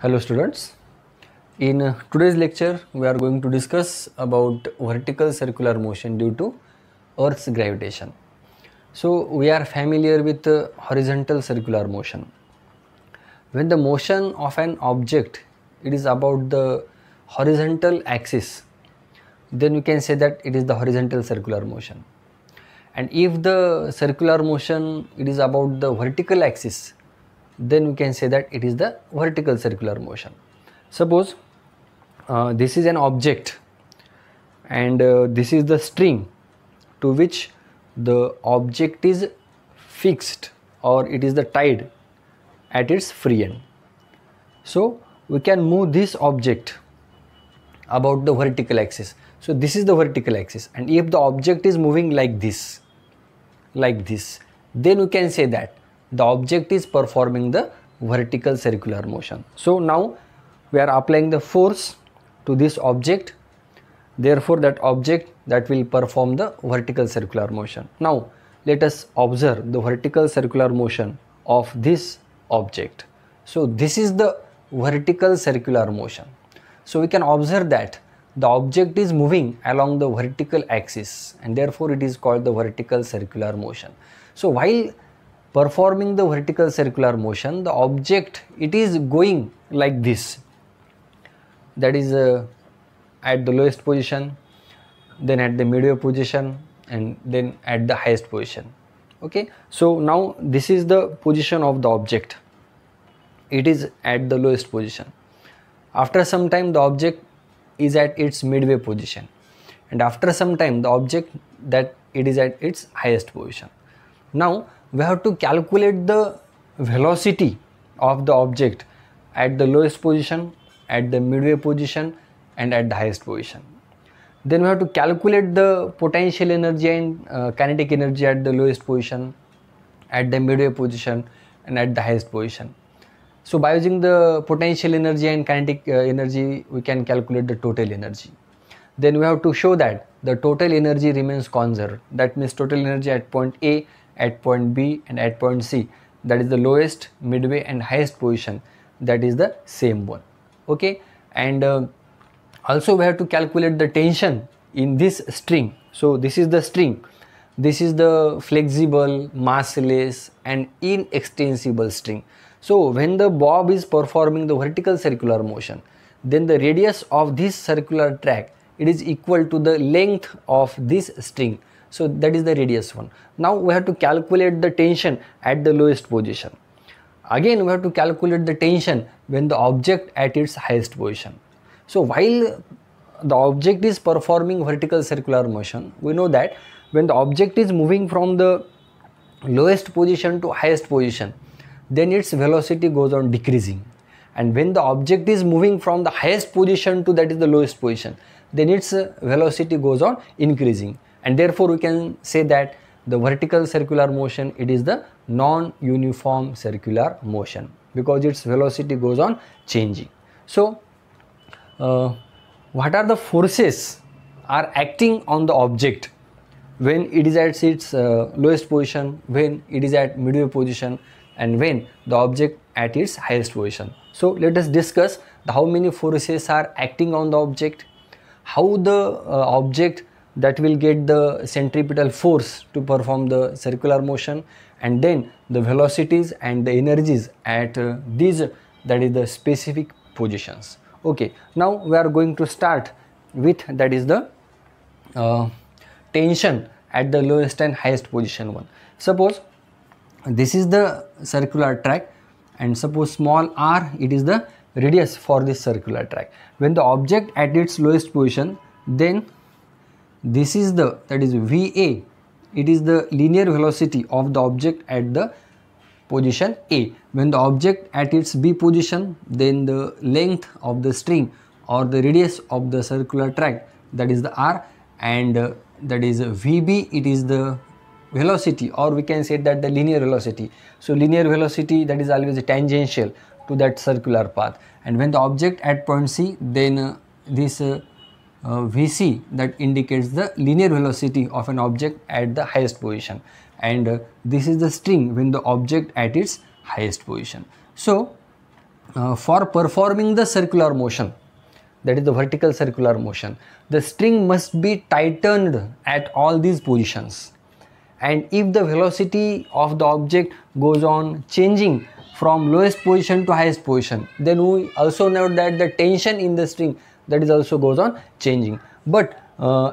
Hello students, in today's lecture we are going to discuss about vertical circular motion due to Earth's gravitation. So we are familiar with horizontal circular motion. When the motion of an object it is about the horizontal axis, then we can say that it is the horizontal circular motion. And if the circular motion it is about the vertical axis, then we can say that it is the vertical circular motion. Suppose this is an object and this is the string to which the object is fixed, or it is the tied at its free end. So we can move this object about the vertical axis. So this is the vertical axis, and if the object is moving like this, then we can say that the object is performing the vertical circular motion. So now we are applying the force to this object, therefore that object that will perform the vertical circular motion. Now let us observe the vertical circular motion of this object. So this is the vertical circular motion. So we can observe that the object is moving along the vertical axis, and therefore it is called the vertical circular motion. So while performing the vertical circular motion, the object it is going like this, that is at the lowest position, then at the midway position, and then at the highest position. Okay, so now this is the position of the object, it is at the lowest position. After some time the object is at its midway position, and after some time the object that it is at its highest position. Now we have to calculate the velocity of the object at the lowest position, at the midway position, and at the highest position. Then we have to calculate the potential energy and kinetic energy at the lowest position, at the midway position, and at the highest position. So by using the potential energy and kinetic energy, we can calculate the total energy. Then we have to show that the total energy remains conserved. That means total energy at point A, at point B, and at point C, that is the lowest, midway, and highest position, that is the same one. Okay, and also we have to calculate the tension in this string. So this is the string, this is the flexible, massless, and inextensible string. So when the bob is performing the vertical circular motion, then the radius of this circular track it is equal to the length of this string. So that is the radius one. Now we have to calculate the tension at the lowest position. Again we have to calculate the tension when the object at its highest position. So while the object is performing vertical circular motion, we know that when the object is moving from the lowest position to highest position, then its velocity goes on decreasing, and when the object is moving from the highest position to that is the lowest position, then its velocity goes on increasing, and therefore we can say that the vertical circular motion it is the non-uniform circular motion, because its velocity goes on changing. So what are the forces are acting on the object when it is at its lowest position, when it is at midway position, and when the object at its highest position? So let us discuss how many forces are acting on the object, how the object that will get the centripetal force to perform the circular motion, and then the velocities and the energies at these, that is the specific positions. Okay, now we are going to start with, that is the tension at the lowest and highest position one. Suppose this is the circular track, and suppose small r it is the radius for this circular track. When the object at its lowest position, then this is the, that is VA, it is the linear velocity of the object at the position A. When the object at its B position, then the length of the string or the radius of the circular track, that is the r, and that is VB, it is the velocity, or we can say that the linear velocity. So linear velocity that is always tangential to that circular path. And when the object at point C, then this Vc that indicates the linear velocity of an object at the highest position, and this is the string when the object at its highest position. So for performing the circular motion, that is the vertical circular motion, the string must be tightened at all these positions. And if the velocity of the object goes on changing from lowest position to highest position, then we also note that the tension in the string, that is also goes on changing. But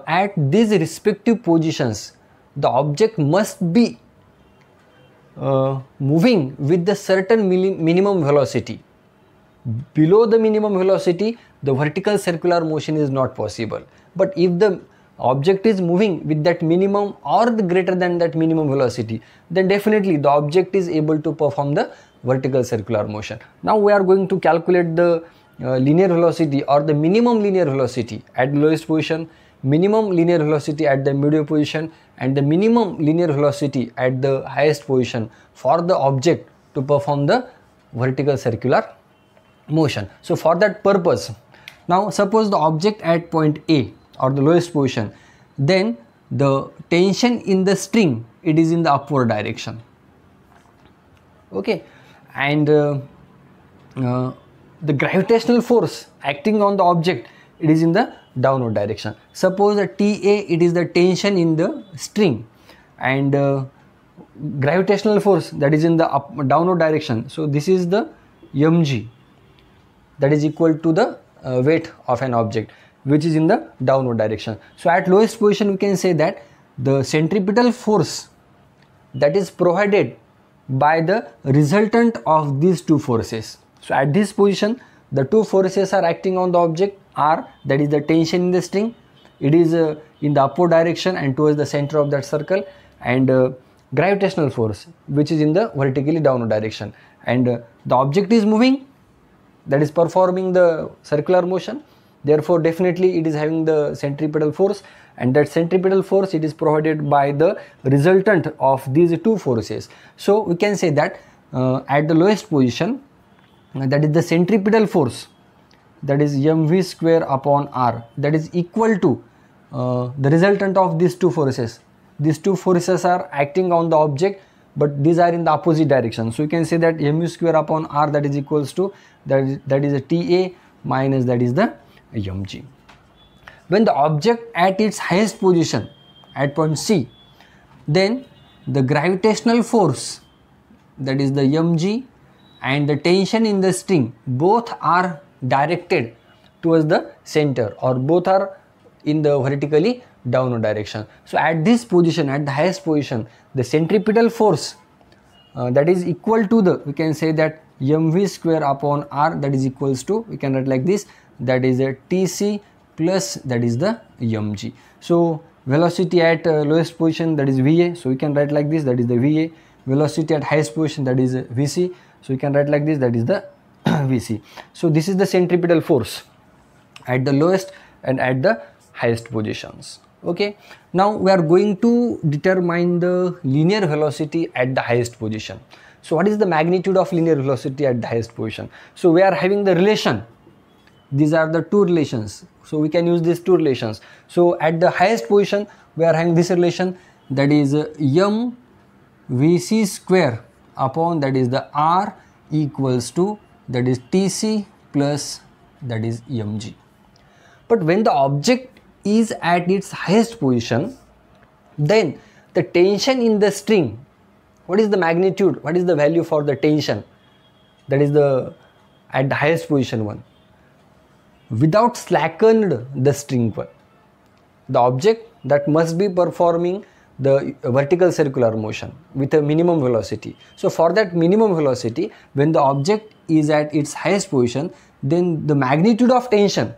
at these respective positions, the object must be moving with the certain minimum velocity. Below the minimum velocity, the vertical circular motion is not possible. But if the object is moving with that minimum or the greater than that minimum velocity, then definitely the object is able to perform the vertical circular motion. Now we are going to calculate the linear velocity or the minimum linear velocity at the lowest position, minimum linear velocity at the middle position, and the minimum linear velocity at the highest position for the object to perform the vertical circular motion. So for that purpose, now suppose the object at point A or the lowest position, then the tension in the string, it is in the upward direction. Okay, and the gravitational force acting on the object, it is in the downward direction. Suppose the TA, it is the tension in the string, and gravitational force, that is in the downward direction. So this is the mg, that is equal to the weight of an object which is in the downward direction. So at lowest position we can say that the centripetal force that is provided by the resultant of these two forces. So at this position, the two forces are acting on the object are, that is the tension in the string, it is in the upward direction and towards the center of that circle, and gravitational force which is in the vertically downward direction, and the object is moving, that is performing the circular motion. Therefore definitely it is having the centripetal force, and that centripetal force, it is provided by the resultant of these two forces. So we can say that at the lowest position, that is the centripetal force, that is mv square upon r, that is equal to the resultant of these two forces. These two forces are acting on the object, but these are in the opposite direction. So you can say that mu square upon r, that is equals to that is a TA minus that is the mg. When the object at its highest position at point C, then the gravitational force, that is the mg, and the tension in the string, both are directed towards the center, or both are in the vertically downward direction. So at this position, at the highest position, the centripetal force that is equal to the, we can say that mv square upon r, that is equals to, we can write like this, that is a Tc plus that is the mg. So velocity at lowest position, that is Va, so we can write like this, that is the Va. Velocity at highest position, that is Vc, so we can write like this, that is the Vc. So this is the centripetal force at the lowest and at the highest positions. Okay, now we are going to determine the linear velocity at the highest position. So what is the magnitude of linear velocity at the highest position? So we are having the relation, these are the two relations, so we can use these two relations. So at the highest position we are having this relation, that is m vc square upon that is the r equals to that is Tc plus that is mg. But when the object is at its highest position, then the tension in the string, what is the magnitude, what is the value for the tension, that is the at the highest position one, without slackened the string one, the object that must be performing the vertical circular motion with a minimum velocity. So for that minimum velocity, when the object is at its highest position, then the magnitude of tension,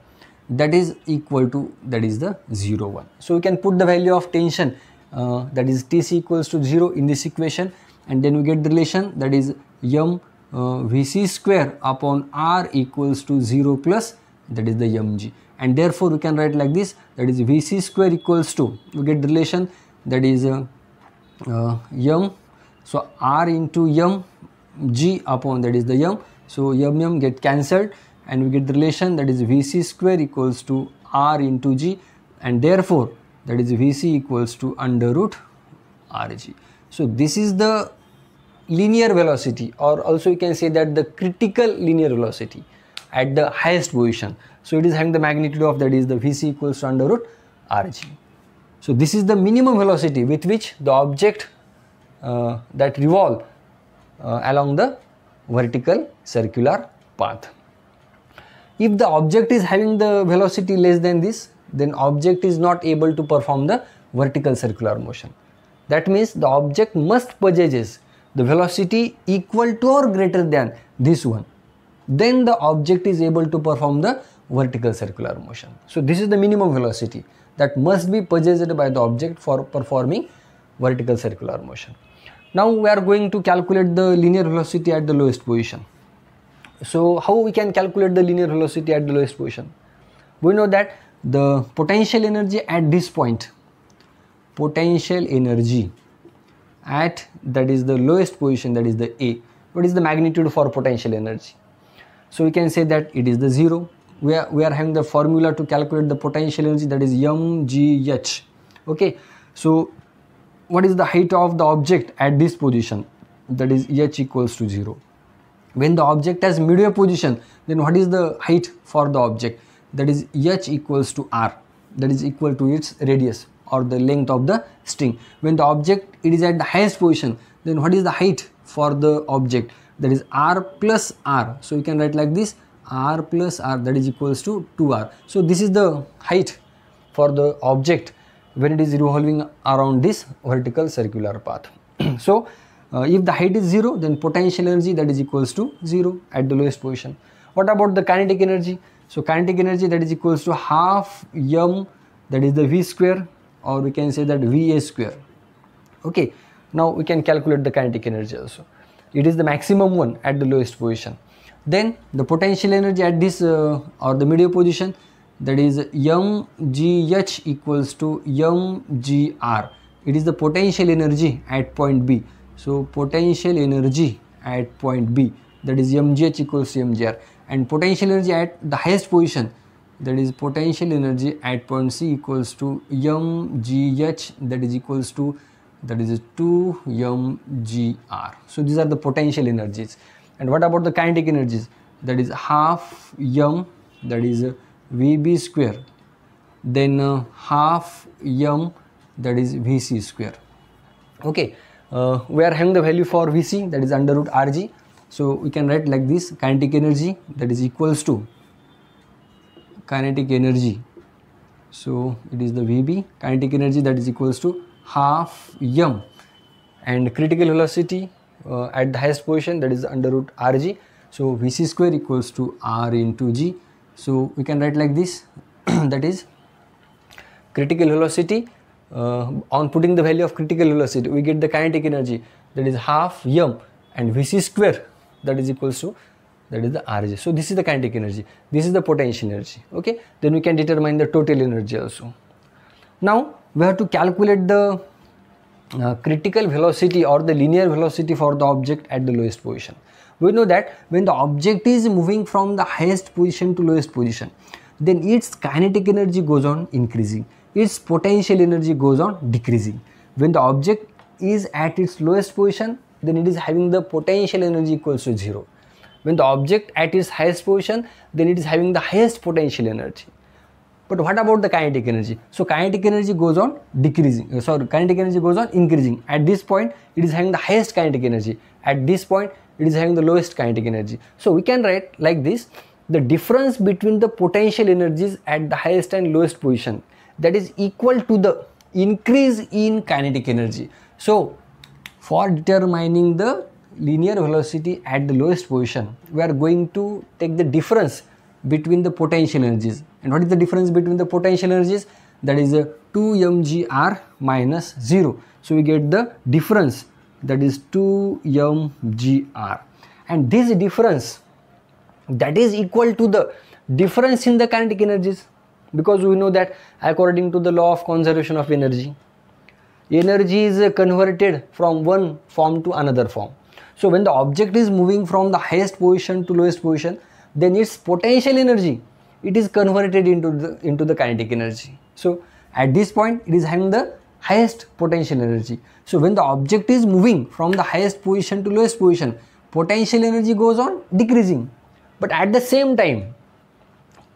that is equal to that is the 0, 1. So we can put the value of tension, that is Tc equals to 0 in this equation, and then we get the relation, that is m Vc square upon r equals to 0 plus that is the mg, and therefore we can write like this, that is Vc square equals to, we get the relation, that is m, so r into m g upon that is the m, so m get cancelled, and we get the relation, that is Vc square equals to r into g, and therefore that is Vc equals to under root rg. So this is the linear velocity, or also you can say that the critical linear velocity at the highest position. So it is having the magnitude of, that is the Vc equals to under root rg. So this is the minimum velocity with which the object that revolve along the vertical circular path. If the object is having the velocity less than this, then object is not able to perform the vertical circular motion. That means the object must possesses the velocity equal to or greater than this one. Then the object is able to perform the vertical circular motion. So this is the minimum velocity that must be possessed by the object for performing vertical circular motion. Now we are going to calculate the linear velocity at the lowest position. So how we can calculate the linear velocity at the lowest position? We know that the potential energy at this point, potential energy at, that is the lowest position, that is the A. What is the magnitude for potential energy? So we can say that it is the 0. We are having the formula to calculate the potential energy, that is mgh. Okay, so what is the height of the object at this position? That is h equals to 0. When the object has midway position, then what is the height for the object? That is h equals to r, that is equal to its radius or the length of the string. When the object it is at the highest position, then what is the height for the object? That is r plus r. So you can write like this, r plus r, that is equals to 2r. So this is the height for the object when it is revolving around this vertical circular path. So if the height is 0, then potential energy, that is equals to 0 at the lowest position. What about the kinetic energy? So kinetic energy, that is equals to half m, that is the v square, or we can say that va square. Okay, now we can calculate the kinetic energy also. It is the maximum one at the lowest position. Then the potential energy at this or the midway position, that is mgh equals to mgr. It is the potential energy at point B. So potential energy at point B, that is mgh equals to mgr, and potential energy at the highest position, that is potential energy at point C equals to mgh, that is equals to, that is 2 mgr. So these are the potential energies. And what about the kinetic energies? That is half m, that is vb square, then half m, that is vc square. Okay, we are having the value for vc, that is under root rg. So we can write like this, kinetic energy, that is equals to kinetic energy. So it is the vb, kinetic energy, that is equals to half m, and critical velocity at the highest position, that is under root rg. So vc square equals to r into g. So we can write like this, that is critical velocity. On putting the value of critical velocity, we get the kinetic energy, that is half m, and vc square, that is equals to, that is the rg. So this is the kinetic energy, this is the potential energy. Okay, then we can determine the total energy also. Now we have to calculate the critical velocity or the linear velocity for the object at the lowest position. We know that when the object is moving from the highest position to lowest position, then its kinetic energy goes on increasing, its potential energy goes on decreasing. When the object is at its lowest position, then it is having the potential energy equals to 0. When the object at its highest position, then it is having the highest potential energy. But what about the kinetic energy? So kinetic energy goes on decreasing, kinetic energy goes on increasing. At this point, it is having the highest kinetic energy. At this point, it is having the lowest kinetic energy. So we can write like this, the difference between the potential energies at the highest and lowest position, that is equal to the increase in kinetic energy. So for determining the linear velocity at the lowest position, we are going to take the difference between the potential energies. And what is the difference between the potential energies? That is 2 mgr minus 0. So we get the difference, that is 2 mgr, and this difference, that is equal to the difference in the kinetic energies, because we know that according to the law of conservation of energy, energy is converted from one form to another form. So when the object is moving from the highest position to lowest position, then its potential energy, it is converted into the kinetic energy. So at this point, it is having the highest potential energy. So when the object is moving from the highest position to lowest position, potential energy goes on decreasing, but at the same time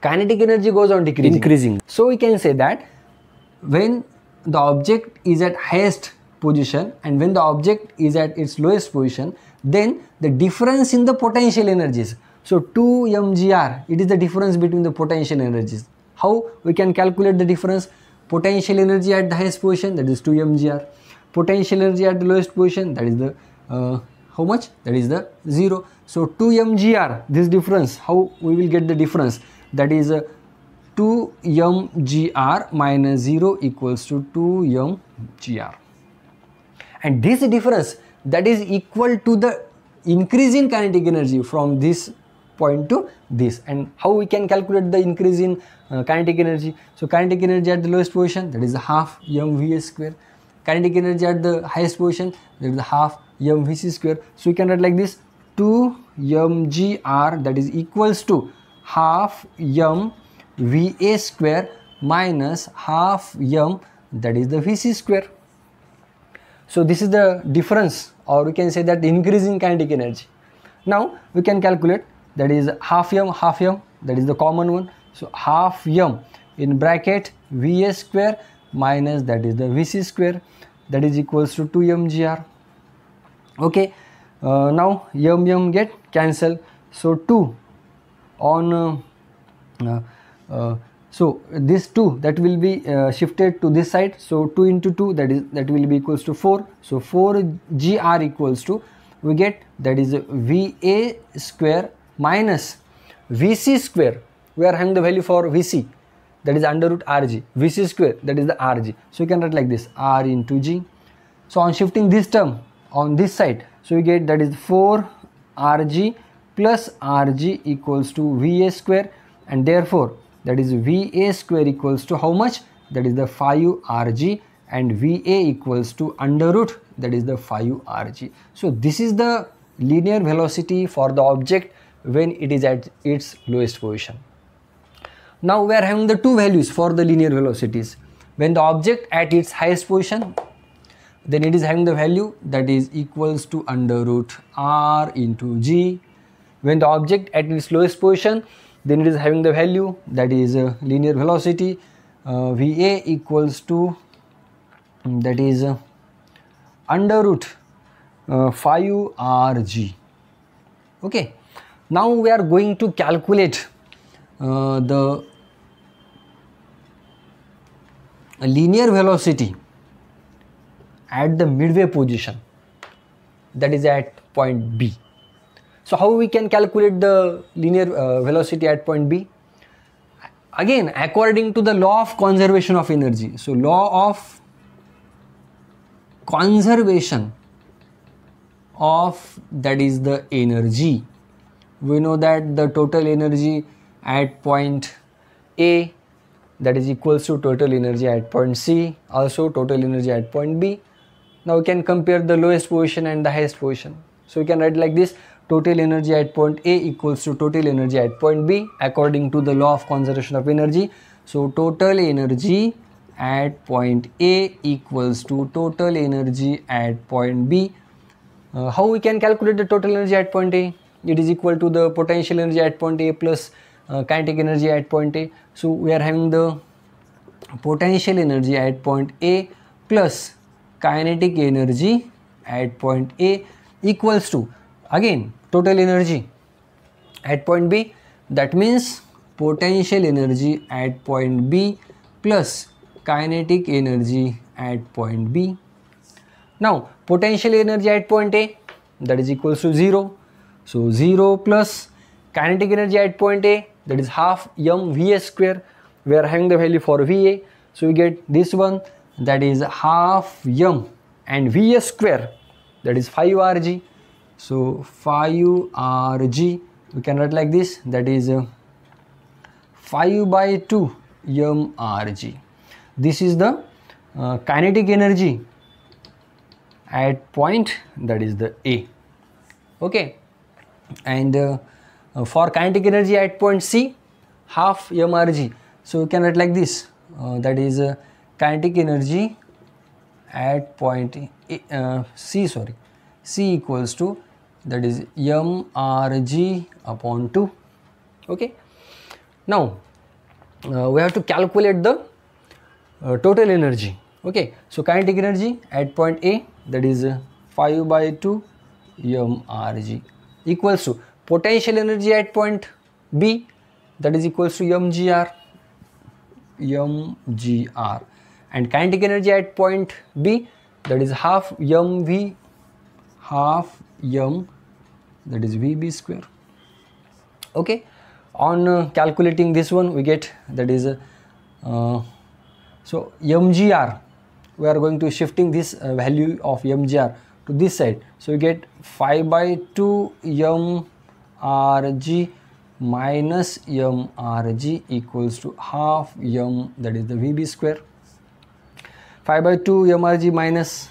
kinetic energy goes on increasing. So we can say that when the object is at highest position and when the object is at its lowest position, then the difference in the potential energies, so 2 mgr, it is the difference between the potential energies. How we can calculate the difference? Potential energy at the highest position, that is 2 mgr. Potential energy at the lowest position, that is the how much? That is the 0. So 2 mgr, this difference, how we will get the difference? That is 2 mgr minus 0 equals to 2 mgr. And this difference, that is equal to the increase in kinetic energy from this point to this. And how we can calculate the increase in kinetic energy? So kinetic energy at the lowest position, that is half mvs square. Kinetic energy at the highest position, that is half mvc square. So we can write like this: 2 mgr, that is equals to half mva square minus half m, that is the vc square. So this is the difference, or we can say that the increase in kinetic energy. Now we can calculate, that is half m, that is the common one. So half m in bracket va square minus, that is the vc square, that is equals to 2 mgr. Okay, now m get cancelled. So 2 on so this 2 that will be shifted to this side. So 2 into 2, that will be equals to 4. So 4 gr equals to, we get, that is va square minus vc square. We are having the value for vc, that is under root rg. Vc square, that is the rg. So you can write like this: r into g. So on shifting this term on this side, so we get, that is 4 rg plus rg equals to va square, and therefore that is va square equals to how much? That is the 5 rg, and va equals to under root, that is the 5 rg. So this is the linear velocity for the object when it is at its lowest position. Now we are having the two values for the linear velocities. When the object at its highest position, then it is having the value that is equals to under root r into g. When the object at its lowest position, then it is having the value that is linear velocity va equals to, that is under root 5 rg. Okay, now we are going to calculate the linear velocity at the midway position, that is at point B. So how we can calculate the linear velocity at point B? Again, according to the law of conservation of energy. So law of conservation of, that is the energy. We know that the total energy at point A, that is equals to total energy at point C, also total energy at point B. Now we can compare the lowest position and the highest position. So we can write like this: total energy at point A equals to total energy at point B according to the law of conservation of energy. So total energy at point A equals to total energy at point B. How we can calculate the total energy at point A? It is equal to the potential energy at point A plus kinetic energy at point A. So we are having the potential energy at point A plus kinetic energy at point A equals to, again, total energy at point B, that means potential energy at point B plus kinetic energy at point B. Now potential energy at point A, that is equals to 0. So 0 plus kinetic energy at point A, that is half mva square. We are having the value for Va, so we get this one, that is half m, and Va square, that is 5 rg. So 5 rg, we can write like this, that is 5 by 2 mrg. This is the kinetic energy at point, that is the A. Okay, and for kinetic energy at point C, half mrg. So we can write like this, that is kinetic energy at point C, sorry, C equals to, that is mRg upon 2. Okay, now we have to calculate the total energy. Okay, so kinetic energy at point A, that is 5 by 2 mRg, equals to potential energy at point B, that is equals to mgr, and kinetic energy at point B, that is half mv, half m, that is vb square. Okay, on calculating this one, we get, that is so mgr, we are going to shifting this value of mgr to this side, so we get 5 by 2 mRg minus mRg equals to half m, that is the vb square. 5 by 2 mRg minus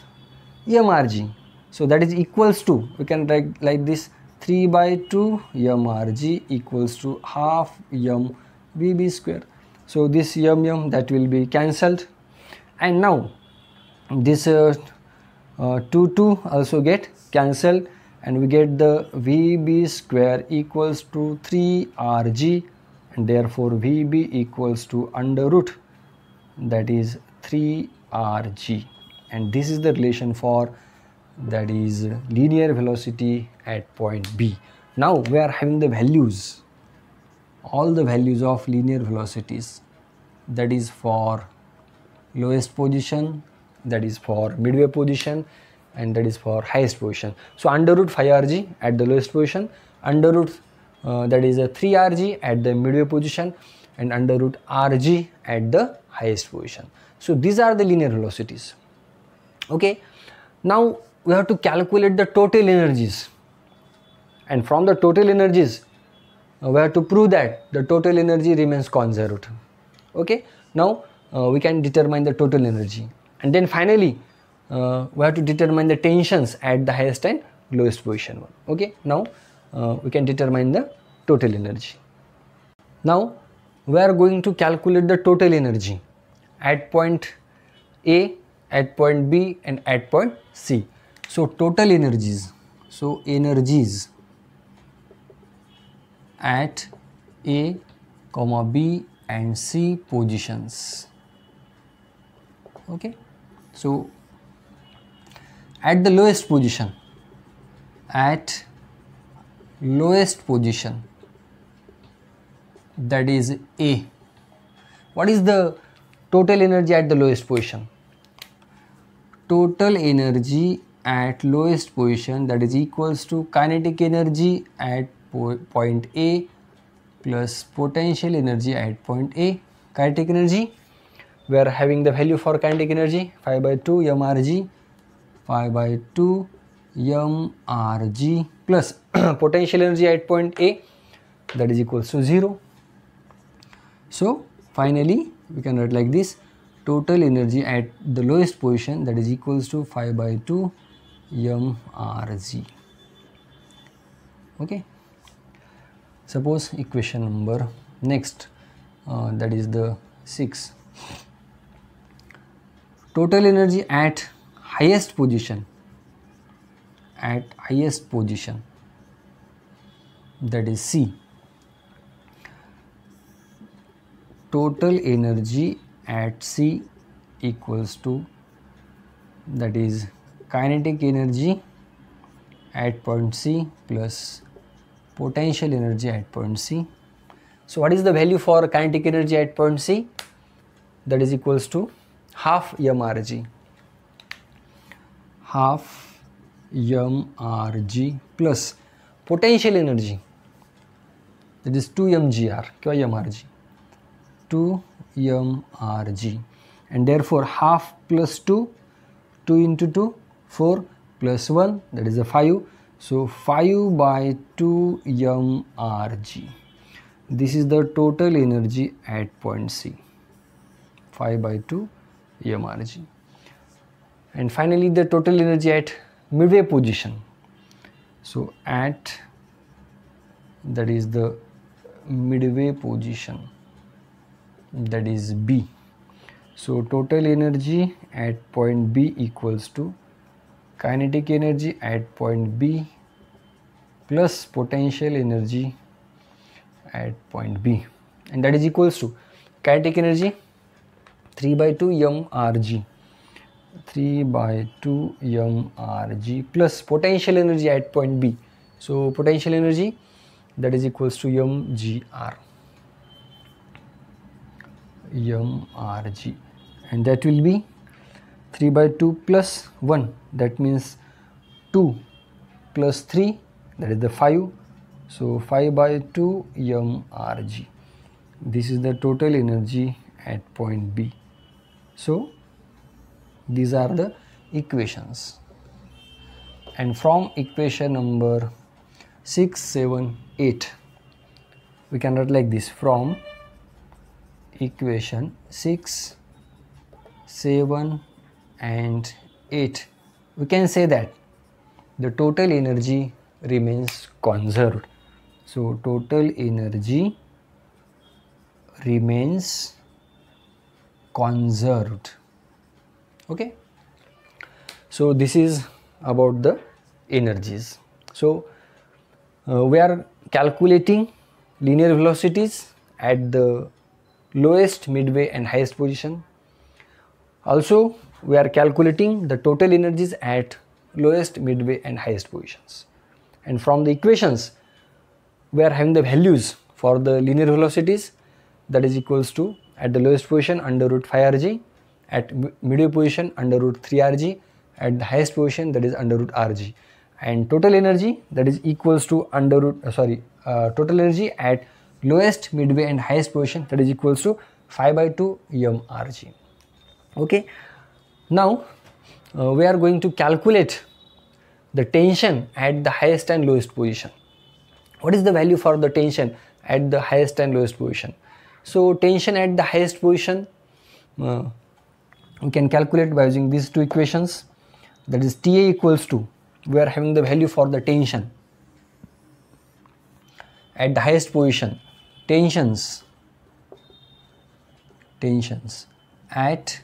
mRg, so that is equals to, we can write like this, 3 by 2 mRg equals to half m vb square. So this m that will be cancelled, and now this 2 also get cancelled, and we get the vb square equals to 3rg, and therefore vb equals to under root, that is 3rg, and this is the relation for, that is linear velocity at point B. Now we are having the values, all the values of linear velocities, that is for lowest position, that is for midway position, and that is for highest position. So under root 5rg at the lowest position, under root that is a 3rg at the midway position, and under root rg at the highest position. So these are the linear velocities. Okay, now we have to calculate the total energies, and from the total energies we have to prove that the total energy remains conserved. Okay, now we can determine the total energy, and then finally we have to determine the tensions at the highest and lowest position one. Okay, now we can determine the total energy. Now we are going to calculate the total energy at point A, at point B, and at point C. So total energies, so energies at A, B and C positions. Okay, so at the lowest position, at lowest position, that is A, what is the total energy at the lowest position? Total energy at lowest position, that is equals to kinetic energy at point A plus potential energy at point A. Kinetic energy, we are having the value for kinetic energy 5 by 2 mRg, 5 by 2 mRg plus potential energy at point A, that is equals to 0. So finally we can write like this, total energy at the lowest position, that is equals to 5 by 2 mRg. Okay, suppose equation number next, that is the 6. Total energy at highest position, at highest position, that is C. Total energy at C equals to, that is kinetic energy at point C plus potential energy at point C. So what is the value for kinetic energy at point C? That is equals to half mRg, half mRg plus potential energy, that is 2 mgr, क्या mRg, 2 mRg, and therefore half plus 2, 2 into 2, 4 plus 1, that is a 5, so 5 by 2 mRg. This is the total energy at point C, 5 by 2 mRg. And finally the total energy at midway position, so at, that is the midway position, that is B. So total energy at point B equals to kinetic energy at point B plus potential energy at point B, and that is equals to kinetic energy 3 by 2 mRg, 3 by 2 mRg plus potential energy at point B. So potential energy, that is equals to mgr, and that will be 3 by 2 plus 1, that means 2 plus 3, that is the 5. So 5 by 2 mRg. This is the total energy at point B. So these are the equations, and from equation number 6, 7, 8 we can write like this. From equation 6, 7 and 8 we can say that the total energy remains conserved. So total energy remains conserved. Okay, so this is about the energies. So we are calculating linear velocities at the lowest, midway and highest position. Also we are calculating the total energies at lowest, midway and highest positions, and from the equations we are having the values for the linear velocities, that is equals to at the lowest position under root 5 rg, at midway position under root 3 rg, at the highest position that is under root rg, and total energy, that is equals to under root total energy at lowest, midway and highest position, that is equals to 5 by 2 mRg. Okay, now we are going to calculate the tension at the highest and lowest position. What is the value for the tension at the highest and lowest position? So tension at the highest position we can calculate by using these two equations, that is Ta equals to, we are having the value for the tension at the highest position, tensions at,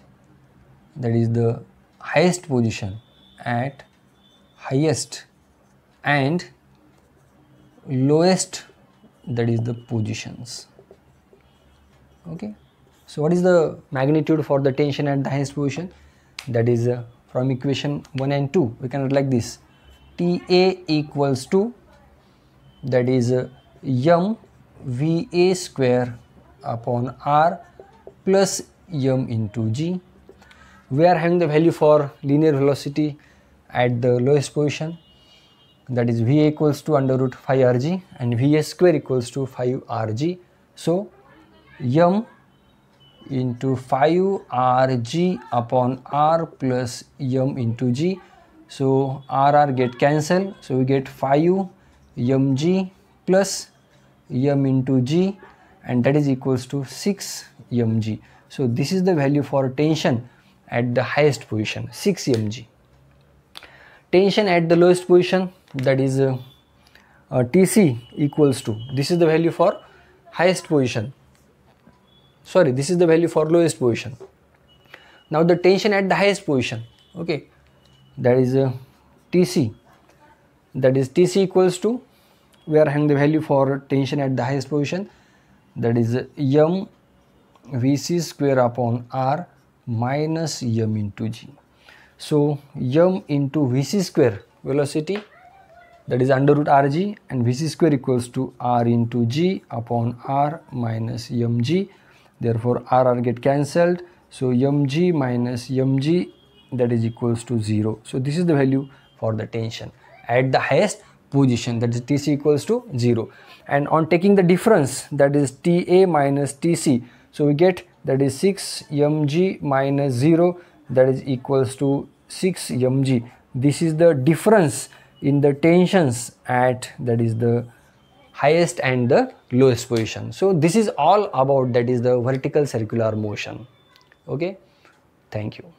that is the highest position, at highest and lowest, that is the positions. Okay, so what is the magnitude for the tension at the highest position? That is from equation 1 and 2 we can write like this. Ta equals to, that is m Va square upon r plus m into g. We are having the value for linear velocity at the lowest position, that is Va equals to under root 5 rg and Va square equals to 5 rg. So m into 5 rg upon r plus m into g. So r get cancelled, so we get 5 mg plus m into g, and that is equals to 6 mg. So this is the value for tension at the highest position, 6 mg. Tension at the lowest position, that is Tc equals to, this is the value for highest position, sorry, this is the value for lowest position. Now the tension at the highest position, okay, that is Tc, that is Tc equals to, we are having the value for tension at the highest position, that is m Vc square upon r minus m into g. So m into Vc square, velocity, that is under root rg, and Vc square equals to r into g upon r minus mg. Therefore r get cancelled, so mg minus mg, that is equals to 0. So this is the value for the tension at the highest position, that is Tc equals to 0. And on taking the difference, that is Ta minus Tc, so we get, that is 6 mg minus 0, that is equals to 6 mg. This is the difference in the tensions at, that is the highest and the lowest position. So this is all about, that is the vertical circular motion. Okay, thank you.